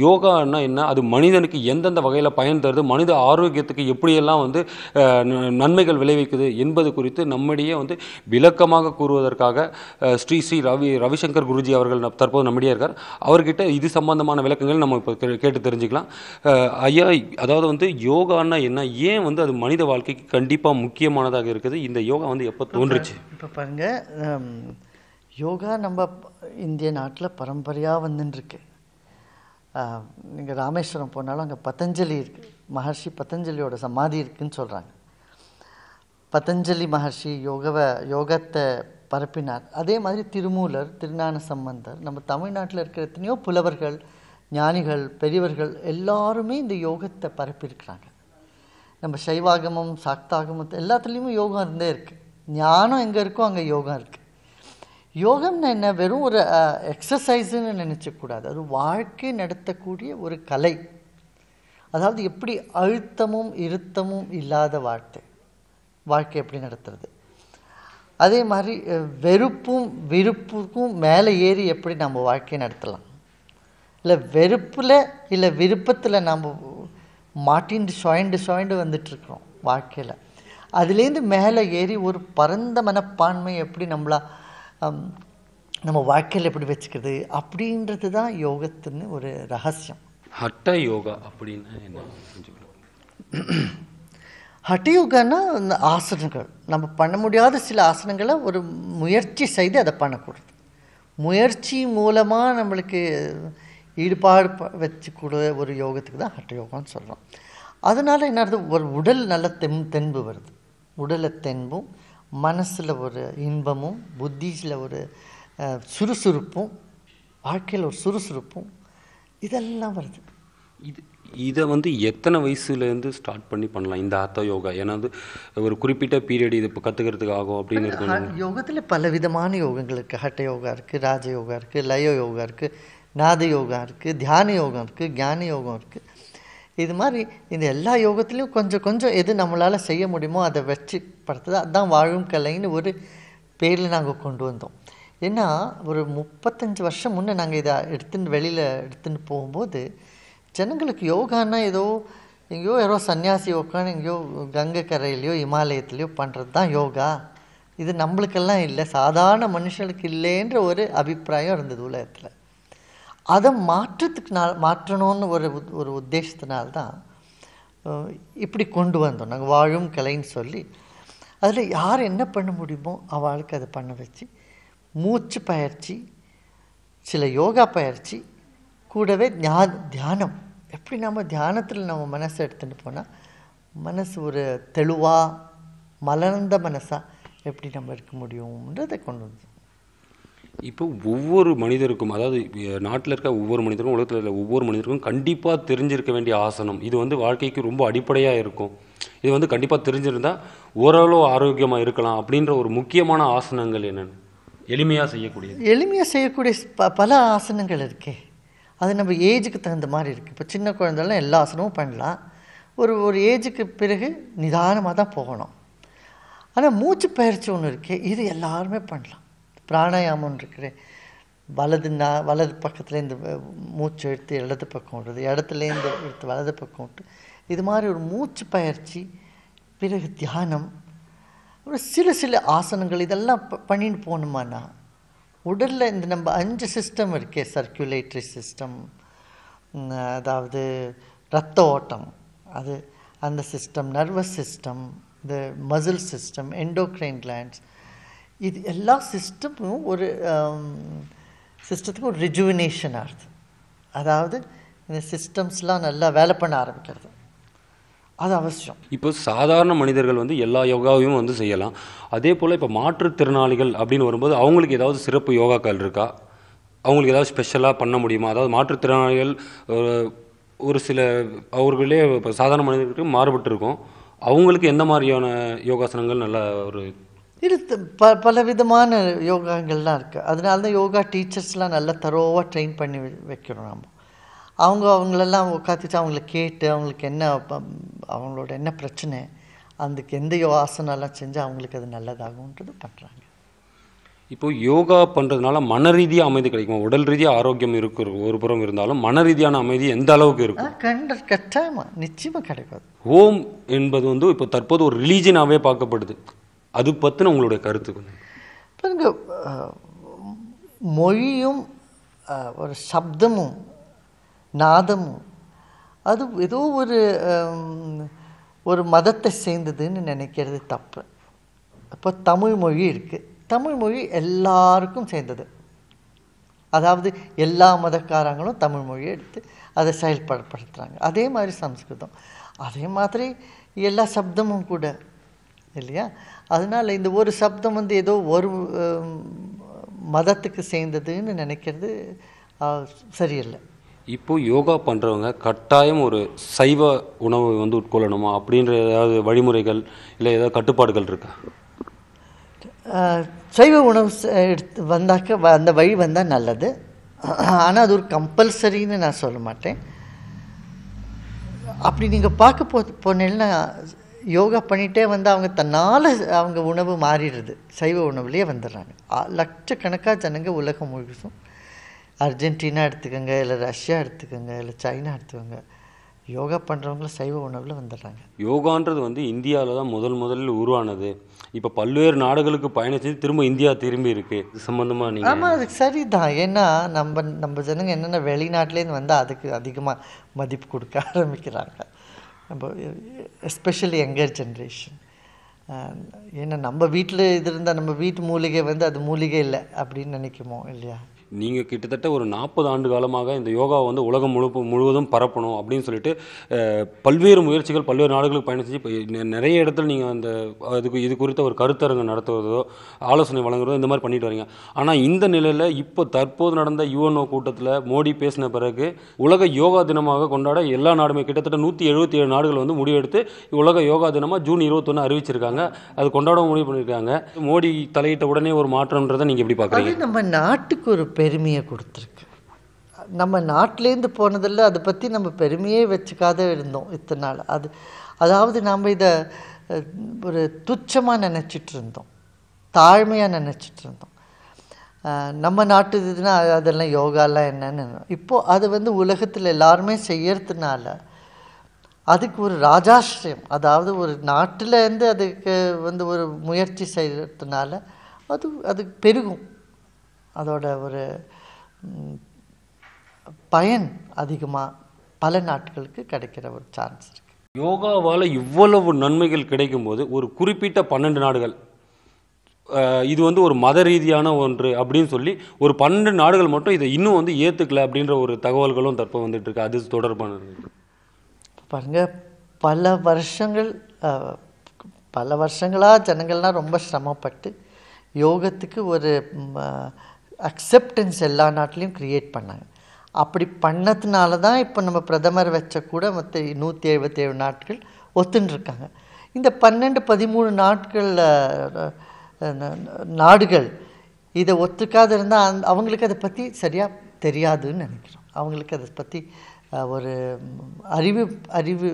யோகான்னா என்ன, அது மனிதனுக்கு எந்தெந்த வகையில் பயன் தருது, மனித ஆரோக்கியத்துக்கு எப்படியெல்லாம் வந்து நன்மைகள் விளைவிக்குது என்பது குறித்து நம்மிடையே வந்து விளக்கமாக கூறுவதற்காக ஸ்ரீ ஸ்ரீ ரவிசங்கர் குருஜி அவர்கள் தற்போது நம்மிடையே இருக்கார். அவர்கிட்ட இது சம்பந்தமான விளக்கங்கள் நம்ம இப்போ கேட்டு தெரிஞ்சுக்கலாம். ஐயா, அதாவது வந்து யோகான்னா என்ன, ஏன் வந்து அது மனித வாழ்க்கைக்கு கண்டிப்பாக முக்கியமானதாக இருக்குது, இந்த யோகா வந்து எப்போ தோன்றுச்சு? இப்போ பாருங்கள், யோகா நம்ம இந்திய நாட்டில் பரம்பரையாக வந்துட்டுருக்கு. நீங்கள் ராமேஸ்வரம் போனாலும் அங்கே பதஞ்சலி இருக்குது, மகர்ஷி பதஞ்சலியோட சமாதி இருக்குதுன்னு சொல்கிறாங்க. பதஞ்சலி மகர்ஷி யோகத்தை பரப்பினார். அதே மாதிரி திருமூலர், திருஞான சம்பந்தர், நம்ம தமிழ்நாட்டில் இருக்கிற எத்தனையோ புலவர்கள், ஞானிகள், பெரியவர்கள் எல்லாருமே இந்த யோகத்தை பரப்பியிருக்கிறாங்க. நம்ம சைவாகமம், சாக்தாகமம் எல்லாத்துலேயுமே யோகம் இருந்தே இருக்குது. ஞானம் எங்கே இருக்கோ அங்கே யோகம் இருக்குது. யோகம்னா என்ன, வெறும் ஒரு எக்ஸசைஸுன்னு நினச்சக்கூடாது. அது வாழ்க்கை நடத்தக்கூடிய ஒரு கலை. அதாவது எப்படி அழுத்தமும் இருத்தமும் இல்லாத வாழ்க்கை எப்படி நடத்துறது, அதே மாதிரி வெறுப்பும் விருப்புக்கும் மேலே ஏறி எப்படி நம்ம வாழ்க்கையை நடத்தலாம், இல்லை வெறுப்பில் இல்லை விருப்பத்தில் நம்ம மாட்டின்னு சுயண்டு வந்துட்டுருக்குறோம் வாழ்க்கையில். அதுலேருந்து மேலே ஏறி ஒரு பரந்த மனப்பான்மை எப்படி நம்ம வாழ்க்கையில் எப்படி வச்சுக்கிறது அப்படின்றது தான் யோகத்தின்னு ஒரு ரகசியம். ஹட்ட யோகா அப்படின்னா என்ன? ஹட்டயோகான்னா இந்த ஆசனங்கள், நம்ம பண்ண முடியாத சில ஆசனங்களை ஒரு முயற்சி செய்து அதை பண்ணக்கூடாது. முயற்சி மூலமாக நம்மளுக்கு ஈடுபாடு வச்சுக்கூட ஒரு யோகத்துக்கு தான் ஹட்டயோகான்னு சொல்கிறோம். அதனால் என்ன ஆகுது, ஒரு உடல் நல்ல தென்பு வருது. உடலை தென்பும், மனசில் ஒரு இன்பமும், புத்தியில் ஒரு சுறுசுறுப்பும், வாழ்க்கையில் ஒரு சுறுசுறுப்பும், இதெல்லாம் வருது. இதை வந்து எத்தனை வயசுலேருந்து ஸ்டார்ட் பண்ணலாம் இந்த ஹட்ட யோகா? ஏன்னா வந்து ஒரு குறிப்பிட்ட பீரியட் இது இப்போ கற்றுக்கிறதுக்கு ஆகும் அப்படின்னு இருக்கணும். யோகத்தில் பல விதமான யோகங்கள் இருக்குது. ஹட்ட யோகா இருக்குது, ராஜ யோகா இருக்குது, லய யோகா இருக்குது, நாத யோகா இருக்குது, தியான யோகம் இருக்குது, ஞான யோகம் இருக்குது. இது மாதிரி இந்த எல்லா யோகத்துலேயும் கொஞ்சம் எது நம்மளால் செய்ய முடியுமோ அதை வச்சு படுத்துது. அதுதான் வாழும் கலைன்னு ஒரு பேரில் நாங்கள் கொண்டு வந்தோம். ஏன்னா ஒரு 35 வருஷம் முன்னே நாங்கள் இதை வெளியில் எடுத்துகிட்டு போகும்போது ஜனங்களுக்கு யோகான்னா எங்கேயோ யாரோ சன்னியாசி உட்காந்து எங்கேயோ கங்கை கரையிலையோ இமாலயத்துலேயோ பண்ணுறது தான் யோகா, இது நம்மளுக்கெல்லாம் இல்லை, சாதாரண மனுஷனுக்கு இல்லைன்ற ஒரு அபிப்பிராயம் இருந்தது உலகத்தில். அதை மாற்றணும்னு ஒரு உத்தேசத்தினால்தான் இப்படி கொண்டு வந்தோம் நாங்கள் வாழும் கலைன்னு சொல்லி. அதில் யார் என்ன பண்ண முடியுமோ அவளுக்கு அதை பண்ண வச்சு, மூச்சு பயிற்சி, சில யோகா பயிற்சி, கூடவே தியானம். எப்படி நம்ம தியானத்தில் நம்ம மனசை எடுத்துகிட்டு போனால் மனசு ஒரு தெளிவாக மலர்ந்த மனசாக எப்படி நம்ம இருக்க முடியும்ன்றதை கொண்டு வந்தோம். இப்போ ஒவ்வொரு மனிதருக்கும், அதாவது நாட்டில் இருக்க ஒவ்வொரு மனிதருக்கும், உலகத்தில் இருக்க ஒவ்வொரு மனிதருக்கும் கண்டிப்பாக தெரிஞ்சிருக்க வேண்டிய ஆசனம், இது வந்து வாழ்க்கைக்கு ரொம்ப அடிப்படையாக இருக்கும், இது வந்து கண்டிப்பாக தெரிஞ்சிருந்தால் ஓரளவு ஆரோக்கியமாக இருக்கலாம் அப்படின்ற ஒரு முக்கியமான ஆசனங்கள் என்னென்னு எளிமையாக செய்யக்கூடிய பல ஆசனங்கள் இருக்கே. அது நம்ம ஏஜுக்கு தகுந்த மாதிரி இருக்குது. இப்போ சின்ன குழந்தைலாம் எல்லா ஆசனமும் பண்ணலாம். ஒரு ஏஜுக்கு பிறகு நிதானமாக தான் போகணும். ஆனால் மூச்சு பயிற்சி ஒன்று இருக்கே, இது எல்லாருமே பண்ணலாம். பிராணாயாமம் இருக்கிற வலது பக்கத்துலேருந்து மூச்சு எடுத்து இடது பக்கம் விடுறது, இடத்துலேருந்து எடுத்து வலது பக்கம் விட்டு, இது மாதிரி ஒரு மூச்சு பயிற்சி, பிறகு தியானம், ஒரு சில ஆசனங்கள், இதெல்லாம் பண்ணிட்டு போகணுமானா உடலில் இந்த நம்ம 5 சிஸ்டம் இருக்கே, சர்க்குலேட்டரி சிஸ்டம், அதாவது இரத்த ஓட்டம், அது அந்த சிஸ்டம், நர்வஸ் சிஸ்டம், இந்த மசில் சிஸ்டம், எண்டோக்ரைன் கிளாண்ட்ஸ், இது எல்லா சிஸ்டமும் ஒரு சிஸ்டத்துக்கும் ஒரு ரிஜுவினேஷன் ஆகுது. அதாவது இந்த சிஸ்டம்ஸ்லாம் நல்லா வேலை பண்ண ஆரம்பிக்கிறது, அது அவசியம். இப்போ சாதாரண மனிதர்கள் வந்து எல்லா யோகாவையும் வந்து செய்யலாம். அதே போல் இப்போ மாற்றுத்திறனாளிகள் அப்படின்னு வரும்போது அவங்களுக்கு ஏதாவது சிறப்பு யோகாக்கள் இருக்கா? அவங்களுக்கு ஏதாவது ஸ்பெஷலாக பண்ண முடியுமா? அதாவது மாற்றுத்திறனாளிகள் ஒரு சில அவர்களே இப்போ சாதாரண மனிதர்களுக்கு மாறுபட்டு இருக்கும், அவங்களுக்கு எந்த மாதிரியான யோகாசனங்கள் நல்ல ஒரு பல விதமான யோகாங்கள்லாம் இருக்குது. அதனால தான் யோகா டீச்சர்ஸ்லாம் நல்லா தரோவாக ட்ரெயின் பண்ணி வைக்கிறோம். நம்ம அவங்களெல்லாம் உட்காந்துச்சு, அவங்கள கேட்டு அவங்களுக்கு அவங்களோட என்ன பிரச்சனை, அதுக்கு எந்த ஆசனம்லாம் செஞ்சால் அவங்களுக்கு அது நல்லதாகும்ன்றது பண்ணுறாங்க. இப்போ யோகா பண்ணுறதுனால மன ரீதியாக அமைதி கிடைக்கும், உடல் ரீதியாக ஆரோக்கியம் இருக்கிற ஒரு புறம் இருந்தாலும் மன ரீதியான அமைதி எந்த அளவுக்கு இருக்கும்? கட்டாயமாக நிச்சயமாக கிடைக்காது. ஓம் என்பது வந்து இப்போ தற்போது ஒரு ரிலீஜனாகவே பார்க்கப்படுது. அது பற்றின உங்களுடைய கருத்து கொஞ்சம்? பாருங்க, மொழியும் ஒரு சப்தமும் நாதமும் அது ஏதோ ஒரு மதத்தை சேர்ந்ததுன்னு நினைக்கிறது தப்பு. இப்போ தமிழ் மொழி இருக்குது, தமிழ் மொழி எல்லாருக்கும் சேர்ந்தது. அதாவது எல்லா மதக்காரங்களும் தமிழ் மொழியை எடுத்து அதை செயல்படுத்துகிறாங்க. அதே மாதிரி சம்ஸ்கிருதம், அதே மாதிரி எல்லா சப்தமும் கூட இல்லையா? அதனால் இந்த ஒரு சப்தம் வந்து ஏதோ ஒரு மதத்துக்கு சேர்ந்ததுன்னு நினைக்கிறது சரியில்லை. இப்போ யோகா பண்ணுறவங்க கட்டாயம் ஒரு சைவ உணவை வந்து உட்கொள்ளணுமா அப்படின்ற ஏதாவது வழிமுறைகள் இல்லை ஏதாவது கட்டுப்பாடுகள் இருக்கா? சைவ உணவு எடுத்து வந்தாக்க அந்த வழி வந்தால் நல்லது. ஆனால் அது ஒரு கம்பல்சரின்னு நான் சொல்ல மாட்டேன். அப்படி நீங்கள் பார்க்க போனீங்கன்னா யோகா பண்ணிகிட்டே வந்து அவங்க தன்னால் அவங்க உணவு மாறிடுது, சைவ உணவுலேயே வந்துடுறாங்க. லட்சக்கணக்காக ஜனங்க உலகம் முழுசும், அர்ஜென்டினா எடுத்துக்கோங்க, இல்லை ரஷ்யா எடுத்துக்கோங்க, இல்லை சைனா எடுத்துக்கோங்க, யோகா பண்ணுறவங்களும் சைவ உணவில் வந்துடுறாங்க. யோகான்றது வந்து இந்தியாவில் தான் முதலில் உருவானது. இப்போ பல்வேறு நாடுகளுக்கு பயணிச்சு திரும்ப இந்தியா திரும்பி இருக்கு. இது சம்மந்தமாக நீங்கள்? ஆமாம், அதுக்கு சரிதான். ஏன்னா நம்ம ஜனங்க என்னென்ன வெளிநாட்டிலேருந்து வந்தால் அதுக்கு அதிகமாக மதிப்பு கொடுக்க ஆரம்பிக்கிறாங்க. நம்ம எஸ்பெஷலி யங்கர் ஜென்ரேஷன். ஏன்னா நம்ம வீட்டில் இது இருந்தால் நம்ம வீட்டு மூலிகை வந்து அது மூலிகை இல்லை அப்படின்னு நினைக்குமோ இல்லையா? நீங்கள் கிட்டத்தட்ட ஒரு 40 ஆண்டு காலமாக இந்த யோகாவை வந்து உலகம் முழுவதும் பரப்பணும் அப்படின்னு சொல்லிட்டு பல்வேறு முயற்சிகள் பல்வேறு நாடுகளுக்கு பயணிச்சு இப்போ நிறைய இடத்துல நீங்கள் அந்த இது குறித்த ஒரு கருத்தரங்கு நடத்துவதோ ஆலோசனை வழங்குறதோ இந்த மாதிரி பண்ணிட்டு வரீங்க. ஆனால் இந்த நிலையில் இப்போ தற்போது நடந்த யுஎன்ஓ கூட்டத்தில் மோடி பேசின பிறகு உலக யோகா தினமாக கொண்டாட எல்லா நாடுமே கிட்டத்தட்ட 177 நாடுகள் வந்து முடிவெடுத்து உலக யோகா தினமாக ஜூன் 21 அறிவிச்சிருக்காங்க. அது கொண்டாட முடிவு பண்ணியிருக்காங்க. மோடி தலையிட்ட உடனே ஒரு மாற்றம்ன்றதை நீங்கள் எப்படி பார்க்குறீங்க? நம்ம நாட்டுக்கு ஒரு பெருமையை கொடுத்துருக்கு. நம்ம நாட்டிலேருந்து போனதில்லை, அதை பற்றி நம்ம பெருமையே வச்சுக்காத இருந்தோம் இத்தனை நாள். அதாவது நாம் இதை ஒரு துச்சமாக நினச்சிட்டு இருந்தோம், தாழ்மையாக நினச்சிட்டு இருந்தோம். நம்ம நாட்டு இதுனா அதெல்லாம் யோகாலாம் என்னன்னு. இப்போது அது வந்து உலகத்தில் எல்லாருமே செய்யறதுனால அதுக்கு ஒரு ராஜாஸ்ரயம், அதாவது ஒரு நாட்டிலேருந்து அதுக்கு வந்து ஒரு முயற்சி செய்கிறதுனால அது பெருகும். அதோட ஒரு பயன் அதிகமாக பல நாட்களுக்கு கிடைக்கிற ஒரு சான்ஸ் இருக்குது. யோகாவால் இவ்வளவு நன்மைகள் கிடைக்கும்போது ஒரு குறிப்பிட்ட 12 நாடுகள் இது வந்து ஒரு மத ரீதியான ஒன்று அப்படின்னு சொல்லி ஒரு 12 நாடுகள் மட்டும் இதை இன்னும் வந்து ஏற்றுக்கல அப்படின்ற ஒரு தகவல்களும் தற்போ வந்துட்டு இருக்கு. அது தொடர்பானது பாருங்கள், பல வருஷங்களாக ஜனங்கள்லாம் ரொம்ப சிரமப்பட்டு யோகத்துக்கு ஒரு அக்செப்டன்ஸ் எல்லா நாட்டிலையும் க்ரியேட் பண்ணாங்க. அப்படி பண்ணதுனால தான் இப்போ நம்ம பிரதமர் வச்ச கூட மற்ற 177 நாட்கள் ஒத்துன்ருக்காங்க. இந்த 12-13 நாடுகள் இதை ஒத்துக்காது இருந்தால் அவங்களுக்கு அதை பற்றி சரியாக தெரியாதுன்னு நினைக்கிறோம். அவங்களுக்கு அதை பற்றி ஒரு அறிவு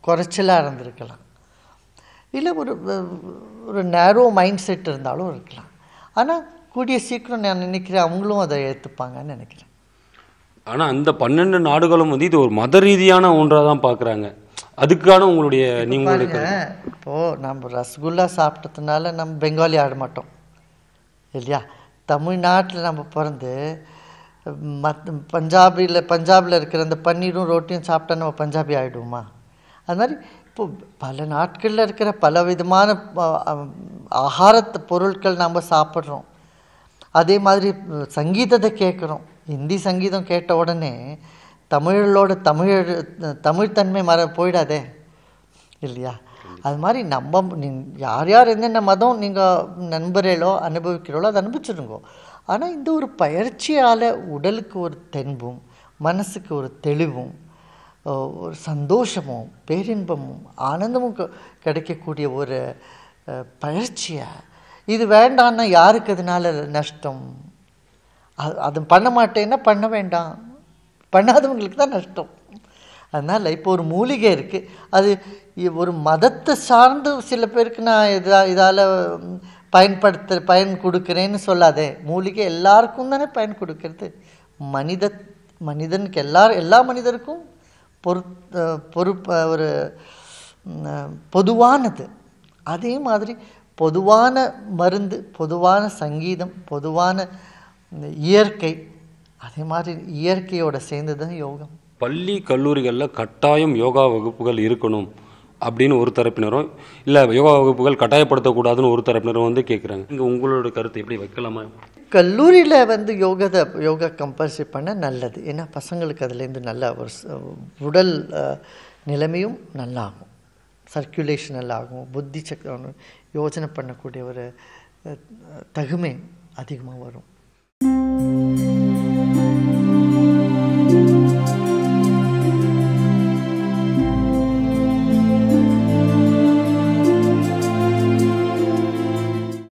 குறைச்சலாக இருந்திருக்கலாம், இல்லை ஒரு நேரோ மைண்ட் செட் இருந்தாலும் இருக்கலாம். ஆனால் கூடிய சீக்கிரம் நான் நினைக்கிறேன் அவங்களும் அதை ஏற்றுப்பாங்கன்னு நினைக்கிறேன். ஆனால் அந்த 12 நாடுகளும் வந்து இது ஒரு மத ரீதியான ஒன்றாக தான் பார்க்குறாங்க. அதுக்கான உங்களுடைய இப்போது நம்ம ரசகுல்லா சாப்பிட்டதுனால நம்ம பெங்காலி ஆட மாட்டோம் இல்லையா? தமிழ்நாட்டில் நம்ம பிறந்து பஞ்சாபில் இருக்கிற அந்த பன்னீரும் ரோட்டியும் சாப்பிட்டா நம்ம பஞ்சாபி ஆகிடுவோமா? அது மாதிரி இப்போது பல நாட்களில் இருக்கிற பல விதமான ஆகாரத்து பொருட்கள் நம்ம சாப்பிட்றோம். அதே மாதிரி சங்கீதத்தை கேட்குறோம். ஹிந்தி சங்கீதம் கேட்ட உடனே தமிழ்த்தன்மை போயிடாதே இல்லையா? அது மாதிரி யார் என்னென்ன மதம் நீங்கள் நண்பர்களோ அனுபவிக்கிறோளோ அதை அனுபவிச்சிருங்கோ. ஆனால் இந்த ஒரு பயிற்சியால் உடலுக்கு ஒரு தென்பும் மனசுக்கு ஒரு தெளிவும் ஒரு சந்தோஷமும் பேரின்பமும் ஆனந்தமும் கிடைக்கக்கூடிய ஒரு பயிற்சியாக இது வேண்டான்னா யாருக்கு அதனால நஷ்டம்? அது பண்ண மாட்டேன்னா பண்ண வேண்டாம், பண்ணாதவங்களுக்கு தான் நஷ்டம். அதனால் இப்போ ஒரு மூலிகை இருக்குது, அது ஒரு மதத்தை சார்ந்து சில பேருக்கு நான் இதால் பயன் கொடுக்குறேன்னு சொல்லாதே. மூலிகை எல்லாருக்கும் தானே பயன் கொடுக்கறது. மனிதனுக்கு எல்லா மனிதருக்கும் ஒரு பொதுவானது. அதே மாதிரி பொதுவான மருந்து, பொதுவான சங்கீதம், பொதுவான இயற்கை, அதே மாதிரி இயற்கையோட சேர்ந்து தான் யோகம். பள்ளி கல்லூரிகளில் கட்டாயம் யோகா வகுப்புகள் இருக்கணும் அப்படின்னு ஒரு தரப்பினரும், இல்லை யோகா வகுப்புகள் கட்டாயப்படுத்தக்கூடாதுன்னு ஒரு தரப்பினரும் வந்து கேட்குறாங்க. இங்கே உங்களோட கருத்து எப்படி வைக்கலாமா? கல்லூரியில் வந்து யோகா கம்பல்சரி பண்ண நல்லது. ஏன்னா பசங்களுக்கு அதுலேருந்து நல்ல ஒரு உடல் நிலைமையும் நல்லாகும், சர்க்குலேஷன் நல்லாகும், புத்தி சக்தி, யோசனை பண்ணக்கூடிய ஒரு தகுமை அதிகமாக வரும்.